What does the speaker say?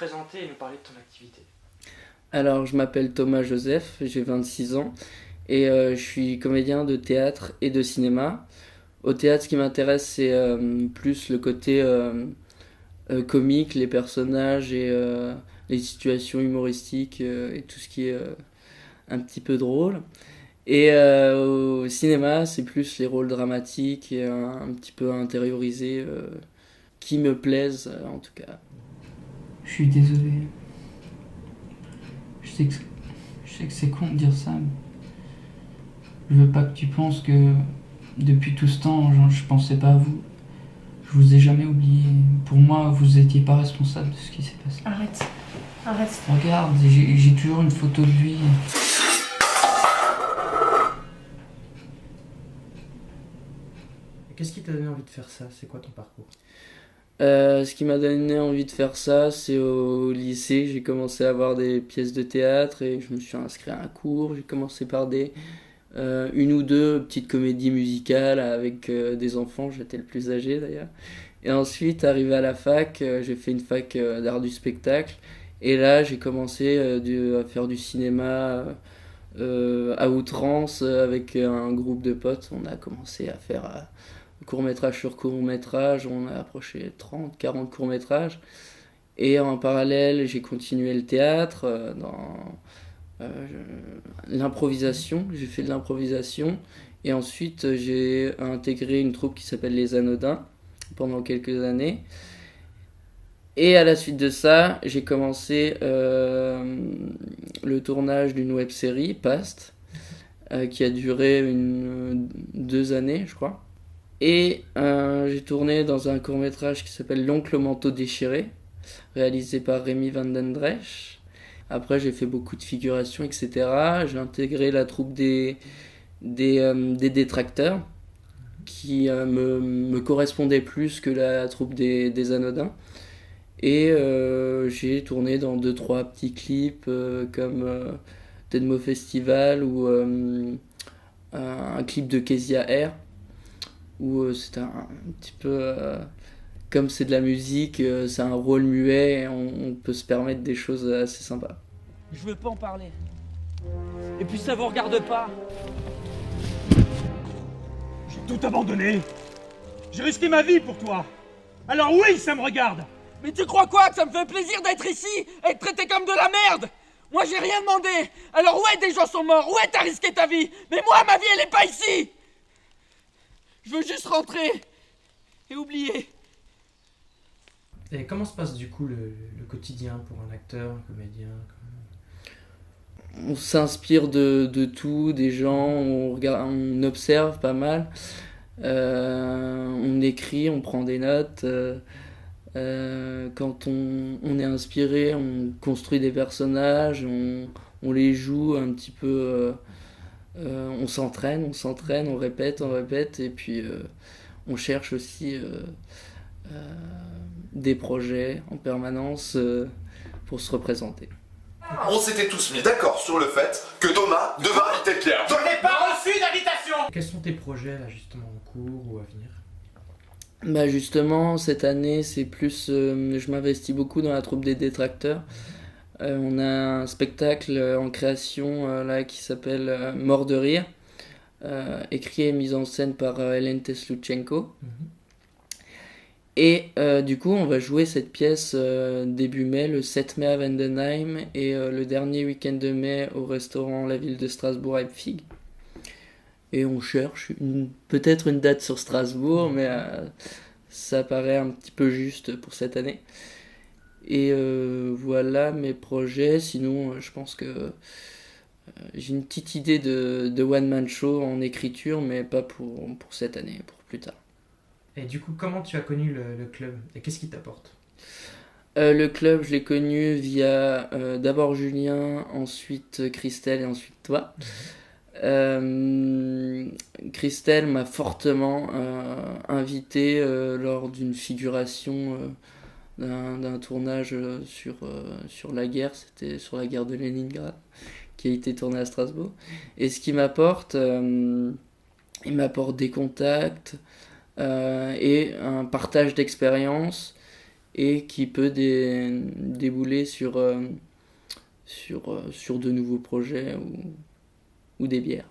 présenter et nous parler de ton activité? Alors, je m'appelle Thomas Joseph, j'ai 26 ans et je suis comédien de théâtre et de cinéma. Au théâtre, ce qui m'intéresse, c'est plus le côté comique, les personnages et les situations humoristiques et tout ce qui est un petit peu drôle. Et au cinéma, c'est plus les rôles dramatiques et un petit peu intériorisés qui me plaisent en tout cas. Je suis désolé. Je sais que, je sais que c'est con de dire ça, mais je veux pas que tu penses que depuis tout ce temps, je pensais pas à vous. Je vous ai jamais oublié. Pour moi, vous étiez pas responsable de ce qui s'est passé. Arrête. Regarde, j'ai toujours une photo de lui. Qu'est-ce qui t'a donné envie de faire ça? C'est quoi ton parcours? Ce qui m'a donné envie de faire ça, c'est au lycée. J'ai commencé à voir des pièces de théâtre et je me suis inscrit à un cours. J'ai commencé par une ou deux petites comédies musicales avec des enfants. J'étais le plus âgé d'ailleurs. Et ensuite, arrivé à la fac, j'ai fait une fac d'art du spectacle. Et là, j'ai commencé à faire du cinéma à outrance avec un groupe de potes. On a commencé à faire court-métrage sur court-métrage, on a approché 30, 40 courts-métrages. Et en parallèle, j'ai continué le théâtre dans l'improvisation. J'ai fait de l'improvisation. Et ensuite, j'ai intégré une troupe qui s'appelle Les Anodins pendant quelques années. Et à la suite de ça, j'ai commencé le tournage d'une web-série, Past, qui a duré 2 années, je crois. Et j'ai tourné dans un court-métrage qui s'appelle L'Oncle au manteau déchiré, réalisé par Rémi Van Den Dresch. Après, j'ai fait beaucoup de figurations, etc. J'ai intégré la troupe des détracteurs, qui me correspondait plus que la troupe des Anodins. Et j'ai tourné dans 2-3 petits clips comme Tedmo Festival ou un clip de Kezia Air où c'était un petit peu comme c'est de la musique, c'est un rôle muet et on peut se permettre des choses assez sympas. Je veux pas en parler. Et puis ça vous regarde pas. J'ai tout abandonné. J'ai risqué ma vie pour toi. Alors oui, ça me regarde. Mais tu crois quoi? Que ça me fait plaisir d'être ici et de traiter comme de la merde? Moi j'ai rien demandé. Alors ouais, des gens sont morts. Ouais, t'as risqué ta vie. Mais moi, ma vie, elle est pas ici. Je veux juste rentrer et oublier. Et comment se passe du coup le quotidien pour un acteur, un comédien? On s'inspire de tout, des gens, on observe pas mal, on écrit, on prend des notes. Quand on est inspiré, on construit des personnages, on les joue un petit peu, on s'entraîne, on répète, et puis on cherche aussi des projets en permanence pour se représenter. On s'était tous mis d'accord sur le fait que Thomas devait inviter Pierre. Je n'ai pas reçu d'invitation. Quels sont tes projets là justement en cours ou à venir? Bah justement, cette année, c'est plus, je m'investis beaucoup dans la troupe des détracteurs. On a un spectacle en création là qui s'appelle Mort de rire, écrit et mis en scène par Hélène Teslouchenko. Et du coup, on va jouer cette pièce début mai, le 7 mai à Vendenheim et le dernier week-end de mai au restaurant La Ville de Strasbourg à Epfig. Et on cherche peut-être une date sur Strasbourg, mais ça paraît un petit peu juste pour cette année. Et voilà mes projets. Sinon, je pense que j'ai une petite idée de one-man show en écriture, mais pas pour cette année, pour plus tard. Et du coup, comment tu as connu le club et qu'est-ce qui t'apporte? Le club, je l'ai connu via d'abord Julien, ensuite Christelle et ensuite toi. Christelle m'a fortement invité lors d'une figuration d'un tournage sur la guerre, c'était sur la guerre de Leningrad, qui a été tourné à Strasbourg. Et ce qu'il m'apporte, il m'apporte des contacts et un partage d'expérience et qui peut débouler sur de nouveaux projets ou des bières.